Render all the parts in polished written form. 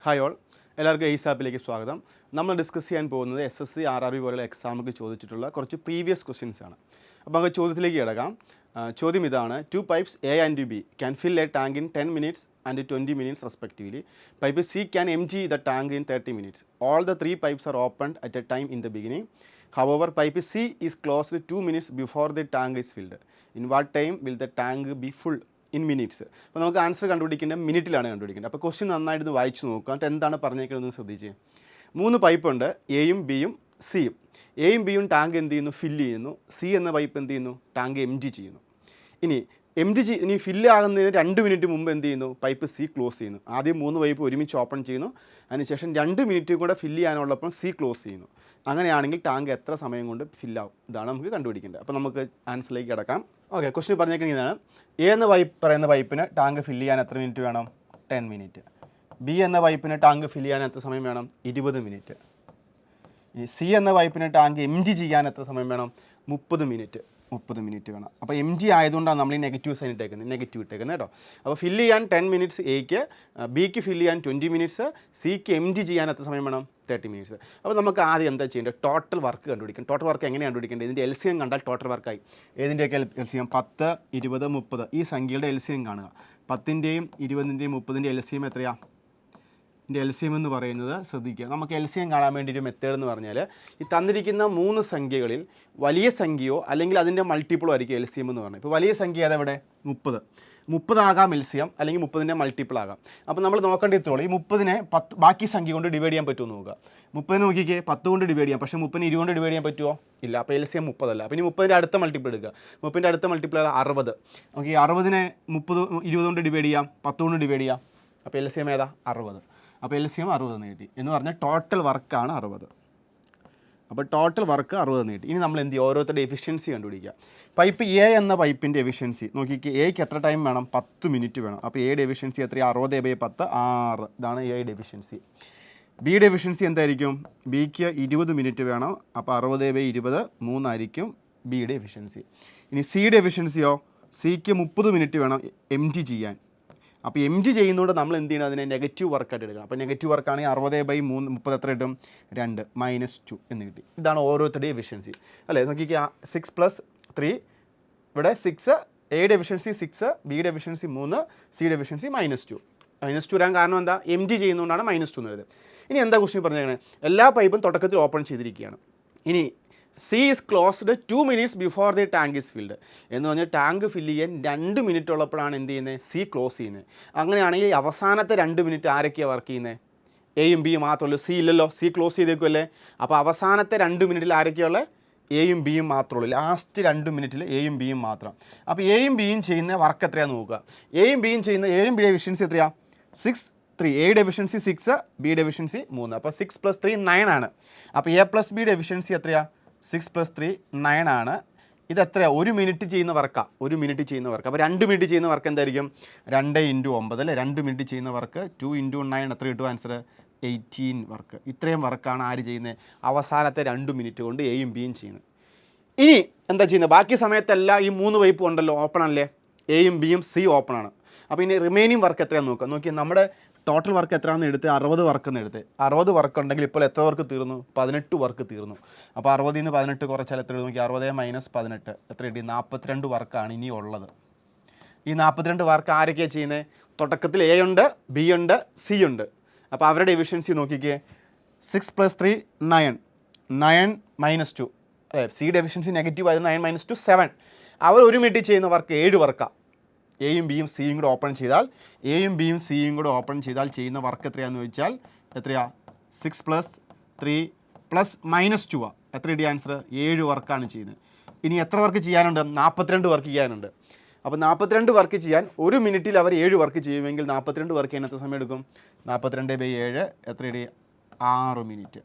Hi all, എല്ലാവർക്കും ace ആപ്പിലേക്ക് സ്വാഗതം. നമ്മൾ ഡിസ്കസ് ചെയ്യാൻ പോകുന്നത് SSC RRB പോലുള്ള എക്സാമുക്ക് ചോദിച്ചിട്ടുള്ള കുറച്ച് പ്രീവിയസ് ക്വസ്റ്റ്യൻസ് ആണ്. അപ്പോൾ നമുക്ക് ചോദ്യത്തിലേക്ക് കിടക്കാം. ചോദ്യം ഇതാണ്: 2 pipes A and B can fill a tank in 10 minutes and 20 minutes respectively. Pipe C can empty the tank in 30 minutes. All the 3 pipes are opened at a time in the beginning. However, pipe C is closed 2 minutes before the tank is filled. In what time will the tank be full? In minutes. അപ്പോൾ നമുക്ക് answer കണ്ടുപിടിക്കേണ്ടത് മിനിറ്റിലാണ് കണ്ടുപിടിക്കേണ്ടത്. അപ്പോൾ question നന്നായിട്ട് വായിച്ച് നോക്കുക. എന്നിട്ട് എന്താണ് പറഞ്ഞേക്കുന്നതെന്ന് ശ്രദ്ധിച്ച്. 3 പൈപ്പുണ്ട്, എയും ബിയും സിയും. എയും ബിയും ടാങ്ക് എന്ത് ചെയ്യുന്നു? ഫില്ല് ചെയ്യുന്നു. സി എന്ന പൈപ്പ് എന്ത് ചെയ്യുന്നു? ടാങ്ക് എംറ്റി ചെയ്യുന്നു. ഇനി ഫില്ല് ആകുന്നതിന് 2 മിനിറ്റ് മുമ്പ് എന്ത് ചെയ്യുന്നു? പൈപ്പ് സി ക്ലോസ് ചെയ്യുന്നു. ആദ്യം 3 പൈപ്പ് ഒരുമിച്ച് ഓപ്പൺ ചെയ്യുന്നു. അതിനുശേഷം 2 മിനിറ്റ് കൂടെ ഫില്ല് ചെയ്യാനുള്ളപ്പോൾ സി ക്ലോസ് ചെയ്യുന്നു. അങ്ങനെയാണെങ്കിൽ ടാങ്ക് എത്ര സമയം കൊണ്ട് ഫില്ലാവും? ഇതാണ് നമുക്ക് കണ്ടുപിടിക്കേണ്ടത്. അപ്പോൾ നമുക്ക് ആൻസറിലേക്ക് കിടക്കാം. ഓക്കെ, ക്വസ്റ്റ്യൻ പറഞ്ഞേക്കുന്നത് ഇതാണ്: എ എന്ന പറയുന്ന പൈപ്പിന് ടാങ്ക് ഫില്ല് ചെയ്യാൻ എത്ര മിനിറ്റ് വേണം? 10 മിനിറ്റ്. ബി എന്ന പൈപ്പിന് ടാങ്ക് ഫില്ല് ചെയ്യാൻ എത്ര സമയം വേണം? 20 മിനിറ്റ്. ഇനി സി എന്ന പൈപ്പിന് ടാങ്ക് എംറ്റി ചെയ്യാൻ എത്ര സമയം വേണം? 30 മിനിറ്റ് വേണം. അപ്പോൾ എംറ്റി ആയതുകൊണ്ടാണ് നമ്മൾ ഈ നെഗറ്റീവ് സൈൻ ഇട്ടേക്കുന്നത് കേട്ടോ. അപ്പോൾ ഫില്ല് ചെയ്യാൻ 10 മിനിറ്റ്സ് എക്ക്, ബിക്ക് ഫില്ല് ചെയ്യാൻ 20 മിനിറ്റ്സ്, സിക്ക് എംറ്റി ചെയ്യാൻ എത്ര സമയം വേണം? 30 മിനിറ്റ്സ്. അപ്പോൾ നമുക്ക് ആദ്യം എന്താ ചെയ്യേണ്ടത്? ടോട്ടൽ വർക്ക് കണ്ടുപിടിക്കണം. ടോട്ടൽ വർക്ക് എങ്ങനെയാണ് കണ്ടുപിടിക്കേണ്ടത്? ഇതിൻ്റെ LCM കണ്ടാൽ ടോട്ടൽ വർക്കായി. ഏതിൻ്റെയൊക്കെ LCM? 10, 20, 30 ഈ സംഖ്യയുടെ LCM കാണുക. 10ൻ്റെയും 20ൻ്റെയും 30ൻ്റെയും LCM എത്രയാണ്? ഇതിൻ്റെ LCM എന്ന് പറയുന്നത് ശ്രദ്ധിക്കുക. നമുക്ക് LCM കാണാൻ വേണ്ടി ഒരു മെത്തേഡ് എന്ന് പറഞ്ഞാൽ, ഈ തന്നിരിക്കുന്ന 3 സംഖ്യകളിൽ വലിയ സംഖ്യയോ അല്ലെങ്കിൽ അതിൻ്റെ മൾട്ടിപ്പിളോ ആയിരിക്കും LCM എന്ന് പറഞ്ഞാൽ. ഇപ്പോൾ വലിയ സംഖ്യ അതെവിടെ? 30 ആകാം LCM, അല്ലെങ്കിൽ 30ൻ്റെ മൾട്ടിപ്പിൾ ആകാം. അപ്പോൾ നമ്മൾ നോക്കേണ്ടത്തോളം ഈ 30നെ 10 ബാക്കി സംഖ്യ കൊണ്ട് ഡിവൈഡ് ചെയ്യാൻ പറ്റുമോ നോക്കുക. 30 നോക്കിക്കേ, 10 കൊണ്ട് ഡിവൈഡ് ചെയ്യാം. പക്ഷേ 30നെ 20 കൊണ്ട് ഡിവൈഡ് ചെയ്യാൻ പറ്റുമോ? ഇല്ല. അപ്പോൾ LCM 30 അല്ല. അപ്പോൾ ഇനി 30ൻ്റെ അടുത്ത മൾട്ടിപ്പിൾ എടുക്കുക. 30ൻ്റെ അടുത്ത മൾട്ടിപ്പിൾ 60. ഓക്കെ, 60നെ 20 കൊണ്ട് ഡിവൈഡ് ചെയ്യാം, 10 കൊണ്ട് ഡിവൈഡ് ചെയ്യാം. അപ്പോൾ LCM ഏതാ? 60. അപ്പോൾ LCM 60 നേടി എന്ന് പറഞ്ഞാൽ ടോട്ടൽ വർക്കാണ് 60. അപ്പോൾ ടോട്ടൽ വർക്ക് 60 നേടി. ഇനി നമ്മൾ എന്ത് ചെയ്യും? ഓരോരുത്തരുടെ എഫിഷ്യൻസി കണ്ടുപിടിക്കുക. പൈപ്പ് എ എന്ന പൈപ്പിൻ്റെ എഫിഷ്യൻസി നോക്കിക്ക്. എക്ക് എത്ര ടൈം വേണം? 10 മിനിറ്റ് വേണം. അപ്പോൾ എയുടെ എഫിഷ്യൻസി എത്രയാണ്? 60/10 6. ഇതാണ് എയുടെ എഫിഷ്യൻസി. ബിയുടെ എഫിഷ്യൻസി എന്തായിരിക്കും? ബിക്ക് 20 മിനിറ്റ് വേണം. അപ്പോൾ 60/20 3 ആയിരിക്കും ബിയുടെ എഫിഷ്യൻസി. ഇനി സിയുടെ എഫിഷ്യൻസിയോ? സിക്ക് 30 മിനിറ്റ് വേണം എംറ്റി ചെയ്യാൻ. അപ്പോൾ എംറ്റി ചെയ്യുന്നതുകൊണ്ട് നമ്മൾ എന്ത് ചെയ്യണം? അതിനെ നെഗറ്റീവ് വർക്കായിട്ട് എടുക്കണം. അപ്പോൾ നെഗറ്റീവ് വർക്കാണെങ്കിൽ 60/3 30 എത്ര കിട്ടും? 2 -2 എന്ന് കിട്ടി. ഇതാണ് ഓരോരുത്തരുടെയും എഫിഷ്യൻസി അല്ലേ. നോക്കിക്കുക, 6 + 3 ഇവിടെ 6. എയുടെ എഫിഷ്യൻസി 6, ബിയുടെ എഫിഷ്യൻസി 3, സിയുടെ എഫിഷ്യൻസി -2. -2 വരാൻ കാരണം എന്താ? എംറ്റി ചെയ്യുന്നതുകൊണ്ടാണ് -2 എന്ന് വരുന്നത്. ഇനി എന്താ ക്വസ്റ്റ്യൻ പറഞ്ഞേക്കണേ? എല്ലാ പൈപ്പും തുടക്കത്തിൽ ഓപ്പൺ ചെയ്തിരിക്കുകയാണ്. ഇനി C is closed 2 minutes before the tank is filled എന്ന് പറഞ്ഞാൽ ടാങ്ക് ഫില്ല് ചെയ്യാൻ 2 മിനിറ്റ് ഉള്ളപ്പോഴാണ് എന്ത് ചെയ്യുന്നത്? സി ക്ലോസ് ചെയ്യുന്നത്. അങ്ങനെയാണെങ്കിൽ അവസാനത്തെ 2 മിനിറ്റ് ആരൊക്കെയാണ് വർക്ക് ചെയ്യുന്നത്? എയും ബിയും മാത്രമല്ലോ, സി ഇല്ലല്ലോ, സി ക്ലോസ് ചെയ്തേക്കുമല്ലേ. അപ്പോൾ അവസാനത്തെ 2 മിനിറ്റിൽ ആരൊക്കെയുള്ള? എയും ബിയും മാത്രമേ ഉള്ളൂ. ലാസ്റ്റ് 2 മിനിറ്റിൽ എയും ബിയും മാത്രം. അപ്പോൾ എയും ബിയും ചെയ്യുന്ന വർക്ക് എത്രയാണെന്ന് നോക്കുക. എയും ബിയും ബിയുടെ എഫിഷ്യൻസി എത്രയാണ്? 6, 3. എയുടെ എഫിഷ്യൻസി 6, ബിയുടെ എഫിഷ്യൻസി 3. അപ്പോൾ 6 + 3 9 ആണ്. അപ്പോൾ എ പ്ലസ് ബിയുടെ എഫിഷ്യൻസി എത്രയാണ്? 6 + 3 9 ആണ്. ഇത് എത്രയാണ്? 1 മിനിറ്റ് ചെയ്യുന്ന വർക്കാണ്. 1 മിനിറ്റ് ചെയ്യുന്ന വർക്ക്. അപ്പോൾ 2 മിനിറ്റ് ചെയ്യുന്ന വർക്ക് എന്തായിരിക്കും? 2 × 9 അല്ലേ. 2 മിനിറ്റ് ചെയ്യുന്ന വർക്ക് 2 × 9 എത്ര കിട്ടും ആൻസർ? 18 വർക്ക്. ഇത്രയും വർക്കാണ് ആര് ചെയ്യുന്നത്? അവസാനത്തെ 2 മിനിറ്റ് കൊണ്ട് എയും ബിയും ചെയ്യുന്നത്. ഇനി എന്താ ചെയ്യുന്നത്? ബാക്കി സമയത്തെല്ലാം ഈ 3 പൈപ്പ് ഉണ്ടല്ലോ, ഓപ്പൺ അല്ലേ. എയും ബിയും സി ഓപ്പൺ ആണ്. അപ്പോൾ ഇനി റിമൈനിങ് വർക്ക് എത്രയാണെന്ന് നോക്കുക. നോക്കി, നമ്മുടെ ടോട്ടൽ വർക്ക് എത്രയാണെന്ന് എടുത്ത് 60 വർക്കെന്ന് എടുത്ത്. 60 വർക്ക് ഉണ്ടെങ്കിൽ ഇപ്പോൾ എത്ര വർക്ക് തീർന്നു? 18 വർക്ക് തീർന്നു. അപ്പോൾ 60ൽ നിന്ന് 18 കുറച്ചാൽ എത്ര? നോക്കി, 60 - 18 എത്ര കിട്ടി? 42 വർക്കാണ് ഇനി ഉള്ളത്. ഈ 42 വർക്ക് ആരൊക്കെയാണ് ചെയ്യുന്നത്? തുടക്കത്തിൽ എ ഉണ്ട്, ബി ഉണ്ട്, സി ഉണ്ട്. അപ്പോൾ അവരുടെ എഫിഷ്യൻസി നോക്കിക്കേ. 6 + 3 9, 9 - 2 അല്ലേ. സിയുടെ എഫിഷ്യൻസി നെഗറ്റീവ് ആയത് 9 - 2 7. അവർ 1 മിനിറ്റ് ചെയ്യുന്ന വർക്ക് 7 വർക്കാണ്. എയും ബിയും സിയും കൂടെ ഓപ്പൺ ചെയ്താൽ ചെയ്യുന്ന വർക്ക് എത്രയാണെന്ന് ചോദിച്ചാൽ എത്രയാണ്? 6 + 3 + -2 ആണ്. എത്ര കിട്ടിയ ആൻസർ? 7 വർക്കാണ് ചെയ്യുന്നത്. ഇനി എത്ര വർക്ക് ചെയ്യാനുണ്ട്? 42 വർക്ക് ചെയ്യാനുണ്ട്. അപ്പോൾ 42 വർക്ക് ചെയ്യാൻ 1 മിനിറ്റിൽ അവർ 7 വർക്ക് ചെയ്യുമെങ്കിൽ 42 വർക്ക് ചെയ്യാൻ എത്ര സമയം എടുക്കും? 42/7 എത്ര കിട്ടി? 6 മിനിറ്റ്.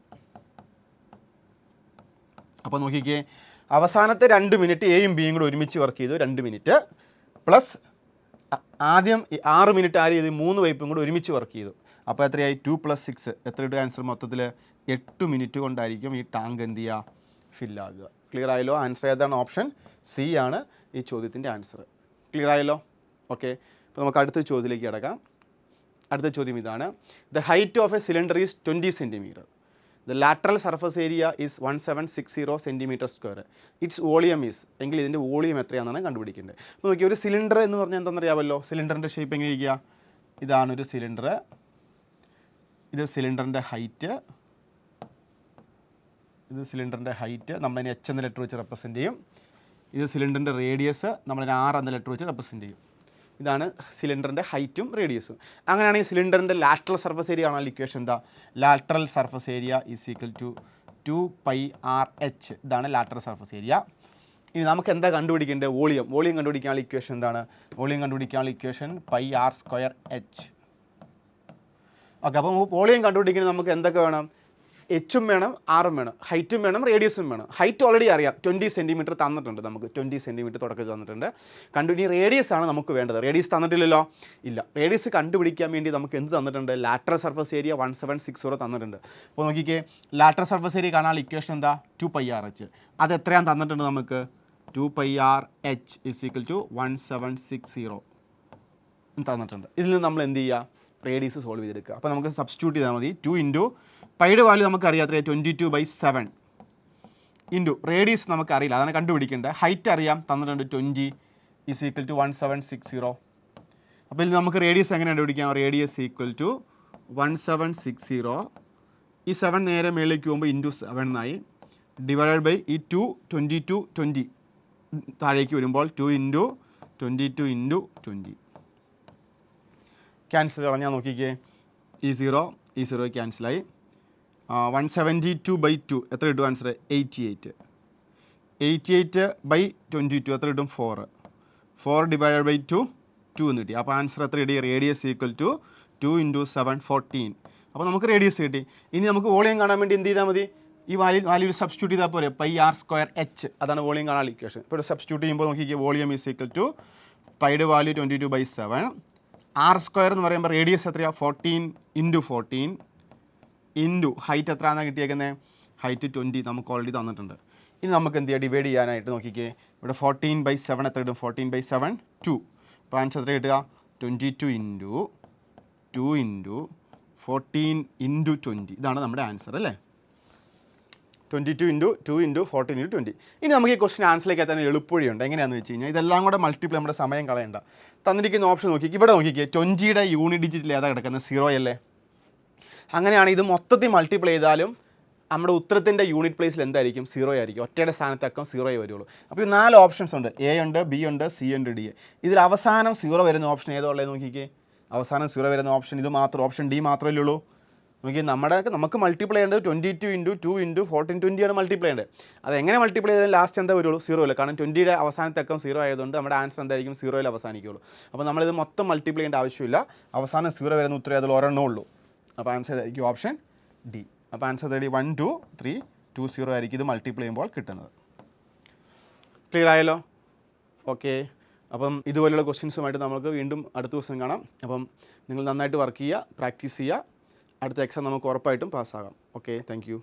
അപ്പോൾ നോക്കിക്കേ, അവസാനത്തെ 2 മിനിറ്റ് എയും ബിയും കൂടെ ഒരുമിച്ച് വർക്ക് ചെയ്തു 2 മിനിറ്റ്, പ്ലസ് ആദ്യം 6 മിനിറ്റ് ആര് ചെയ്ത്? 3 പൈപ്പും കൂടെ ഒരുമിച്ച് വർക്ക് ചെയ്തു. അപ്പോൾ എത്രയായി? 2 + 6 എത്ര കിട്ടും ആൻസർ? മൊത്തത്തിൽ 8 മിനിറ്റ് കൊണ്ടായിരിക്കും ഈ ടാങ്ക് എന്ത് ചെയ്യുക? ഫില്ലാകുക. ക്ലിയർ ആയല്ലോ? ആൻസർ ഏതാണ്? ഓപ്ഷൻ സി ആണ് ഈ ചോദ്യത്തിൻ്റെ ആൻസർ. ക്ലിയർ ആയല്ലോ? ഓക്കെ, അപ്പോൾ നമുക്ക് അടുത്ത ചോദ്യത്തിലേക്ക് കിടക്കാം. അടുത്ത ചോദ്യം ഇതാണ്. The height of A cylinder is 20 centimetre. The lateral surface area is 1760 centimetre square. Its volume is, എങ്കിൽ ഇതിൻ്റെ വോളിയം എത്രയാണെന്നാണ് കണ്ടുപിടിക്കേണ്ടത്. അപ്പോൾ നോക്കിയാൽ ഒരു സിലിണ്ടർ എന്ന് പറഞ്ഞാൽ എന്താണെന്നറിയാമല്ലോ. സിലിണ്ടറിൻ്റെ ഷേപ്പ് എങ്ങനെ ഇരിക്കുക? ഇതാണ് ഒരു സിലിണ്ടർ. ഇത് സിലിണ്ടറിൻ്റെ ഹൈറ്റ്, ഇത് സിലിണ്ടറിൻ്റെ ഹൈറ്റ് നമ്മളതിനെ H എന്ന ലെറ്റർ വെച്ച് റെപ്രസെൻറ്റ് ചെയ്യും. ഇത് സിലിണ്ടറിൻ്റെ റേഡിയസ് നമ്മളതിനെ R എന്ന ലെറ്റർ വെച്ച് റെപ്രസെൻറ്റ് ചെയ്യും. ഇതാണ് സിലിണ്ടറിൻ്റെ ഹൈറ്റും റേഡിയസും. അങ്ങനെയാണെങ്കിൽ സിലിണ്ടറിൻ്റെ ലാറ്ററൽ സർഫസ് ഏരിയ ആണല്ലോ ഇക്വേഷൻ എന്താ? Lateral surface area is equal to 2πRH. ഇതാണ് ലാറ്ററൽ സർഫസ് ഏരിയ. ഇനി നമുക്ക് എന്താ കണ്ടുപിടിക്കേണ്ടത്? വോളിയം. വോളിയം കണ്ടുപിടിക്കാനുള്ള ഇക്വേഷൻ എന്താണ്? വോളിയം കണ്ടുപിടിക്കാനുള്ള ഇക്വേഷൻ πr²H. ഓക്കെ, അപ്പോൾ വോളിയം കണ്ടുപിടിക്കുന്നത് നമുക്ക് എന്തൊക്കെ വേണം? എച്ചും വേണം, ആറും വേണം, ഹൈറ്റും വേണം, റേഡിയസും വേണം. ഹൈറ്റ് ഓൾറെഡി അറിയാം, 20 സെൻറ്റിമീറ്റർ തന്നിട്ടുണ്ട്. നമുക്ക് 20 സെൻറ്റിമീറ്റർ തുടക്കത്തിൽ തന്നിട്ടുണ്ട്. ഇനി റേഡിയസ് ആണ് നമുക്ക് വേണ്ടത്. റേഡിയസ് തന്നിട്ടില്ലല്ലോ, ഇല്ല. റേഡിയസ് കണ്ടുപിടിക്കാൻ വേണ്ടി നമുക്ക് എന്ത് തന്നിട്ടുണ്ട്? ലാറ്ററൽ സർഫസ് ഏരിയ 1760 തന്നിട്ടുണ്ട്. അപ്പോൾ നോക്കിക്കേ, ലാറ്ററൽ സർഫസ് ഏരിയ കാണാനുള്ള ഇക്വേഷൻ എന്താ? 2πRH. അത് എത്രയാണ് തന്നിട്ടുണ്ട് നമുക്ക്? 2πRH ഈസ് ഈക്വൽ ടു 1760 തന്നിട്ടുണ്ട്. ഇതിൽ നിന്ന് നമ്മൾ എന്ത് ചെയ്യുക? റേഡിയസ് സോൾവ് ചെയ്തെടുക്കുക. അപ്പോൾ നമുക്ക് സബ്സ്റ്റിറ്റ്യൂട്ട് ചെയ്താൽ മതി. 2 ഇൻറ്റു പൈയുടെ വാല്യൂ നമുക്കറിയാം, അത്രയും 22/7 ഇൻറ്റു റേഡിയസ് നമുക്കറിയില്ല, അതാണ് കണ്ടുപിടിക്കേണ്ടത്. ഹൈറ്റ് അറിയാം, തന്നിട്ടുണ്ട് 20 ഈസ് ഈക്വൽ ടു 1760. അപ്പോൾ ഇതിൽ നമുക്ക് റേഡിയസ് എങ്ങനെ കണ്ടുപിടിക്കാം? Radius equal to 1760. ഈ 7 നേരെ മേളിലേക്ക് പോകുമ്പോൾ ഇൻറ്റു 7 എന്നായി, ഡിവൈഡ് ബൈ ഈ 2 22 20 താഴേക്ക് വരുമ്പോൾ 2 ഇൻറ്റു 22 ഇൻറ്റു 20. ക്യാൻസൽ കളഞ്ഞാൽ നോക്കിക്കേ, ഈ 0 ക്യാൻസലായി. 172/2 എത്ര കിട്ടും ആൻസർ? 88. 88/22 എത്ര കിട്ടും? 4 ഡിവൈഡഡ് ബൈ 2 എന്ന് കിട്ടി. അപ്പോൾ ആൻസർ എത്ര കിട്ടി? Radius equal to 2 into 7 14. അപ്പോൾ നമുക്ക് റേഡിയസ് കിട്ടി. ഇനി നമുക്ക് വോളിയം കാണാൻ വേണ്ടി എന്ത് ചെയ്താൽ മതി? ഈ വാല്യൂ സബ്സ്റ്റിറ്റ്യൂട്ട് ചെയ്താൽ പോരെ? πr²H. അതാണ് വോളിയം കാണാൻ ഇക്വേഷൻ. ഇപ്പോൾ സബ്സ്റ്റിറ്റ്യൂട്ട് ചെയ്യുമ്പോൾ നോക്കിക്കേ, വോളിയം ഈസ് ഈക്വൽ ടു പൈയുടെ വാല്യൂ 22/7. R² എന്ന് പറയുമ്പോൾ റേഡിയസ് എത്രയാണ്? 14 ഇൻറ്റു 14 ഇൻറ്റു ഹൈറ്റ് എത്രയാണെന്ന് കിട്ടിയേക്കുന്നത്? ഹൈറ്റ് 20 നമുക്ക് ഓൾറെഡി തന്നിട്ടുണ്ട്. ഇനി നമുക്ക് എന്ത് ചെയ്യുക? ഡിവൈഡ് ചെയ്യാനായിട്ട് നോക്കിക്കേ, ഇവിടെ 14/7 എത്ര കിട്ടും? 14/7 2. അപ്പോൾ ആൻസർ എത്ര കിട്ടുക? 22 ഇൻറ്റു 2 ഇൻറ്റു 14 ഇൻറ്റു 20. ഇതാണ് നമ്മുടെ ആൻസർ അല്ലേ? 22 ഇൻറ്റു 2 ഇൻറ്റു 14 ഇൻറ്റു 20. ഇനി നമുക്ക് ഈ ക്വസ്റ്റൻ ആൻസറിലേക്ക് എത്താൻ എളുപ്പവഴിയുണ്ട്. എങ്ങനെയാണെന്ന് വെച്ച് കഴിഞ്ഞാൽ ഇതെല്ലാം കൂടെ മൾട്ടിപ്ലൈ, നമ്മുടെ സമയം കളയണ്ട. തന്നിരിക്കുന്ന ഓപ്ഷൻ നോക്കി, ഇവിടെ നോക്കിക്കേ, 20യുടെ യൂണിറ്റ് ഡിജിറ്റിൽ ഏതാ കിടക്കുന്നത്? 0 അല്ലേ? അങ്ങനെയാണ് ഇത് മൊത്തത്തിൽ മൾട്ടിപ്ലൈ ചെയ്താലും നമ്മുടെ ഉത്തരത്തിൻ്റെ യൂണിറ്റ് പ്ലേസിൽ എന്തായിരിക്കും? 0 ആയിരിക്കും. ഒറ്റയുടെ സ്ഥാനത്തൊക്കെ 0 വരുള്ളൂ. അപ്പോൾ ഈ 4 ഓപ്ഷൻസ് ഉണ്ട്. എ ഉണ്ട്, ബി ഉണ്ട്, സി ഉണ്ട്, ഡി. ഇതിൽ അവസാനം 0 വരുന്ന ഓപ്ഷൻ ഏതോ ഉള്ളത് നോക്കിക്കേ. അവസാനം 0 വരുന്ന ഓപ്ഷൻ ഇത് മാത്രം, ഓപ്ഷൻ ഡി മാത്രമല്ലേ ഉള്ളൂ. നോക്കി, നമുക്ക് മൾട്ടിപ്ലൈ ചെയ്യേണ്ടത് 22 ഇൻറ്റു 2 ഇൻറ്റു 14 20 ആണ് മൾട്ടിപ്ലൈ ചെയ്യേണ്ടത്. അത് എങ്ങനെ മൾട്ടിപ്ലൈ ചെയ്താലും ലാസ്റ്റ് എന്താ വരുള്ളൂ? 0 അല്ലേ? കാരണം 20യുടെ അവസാനത്തൊക്കെ 0 ആയതുകൊണ്ട് നമ്മുടെ ആൻസർ എന്തായിരിക്കും? 0 അവസാനിക്കുള്ളൂ. അപ്പോൾ നമ്മളിത് മൊത്തം മൾട്ടിപ്ലൈ ചെയ്യേണ്ട ആവശ്യമില്ല. അവസാനം 0 വരുന്ന ഉത്തരം അതിൽ ഒരെണ്ണേ ഉള്ളൂ. അപ്പോൾ ആൻസർ ആയിരിക്കും ഓപ്ഷൻ ഡി. അപ്പോൾ ആൻസർ 1 2 3 2 0 ആയിരിക്കും ഇത് മൾട്ടിപ്ലൈ ചെയ്യുമ്പോൾ കിട്ടുന്നത്. ക്ലിയർ ആയല്ലോ? ഓക്കെ. അപ്പം ഇതുപോലെയുള്ള ക്വസ്റ്റ്യൻസുമായിട്ട് നമുക്ക് വീണ്ടും അടുത്ത ദിവസം കാണാം. അപ്പം നിങ്ങൾ നന്നായിട്ട് വർക്ക് ചെയ്യുക, പ്രാക്ടീസ് ചെയ്യുക. അടുത്ത എക്സാം നമുക്ക് ഉറപ്പായിട്ടും പാസ്സാകാം. Okay, thank you.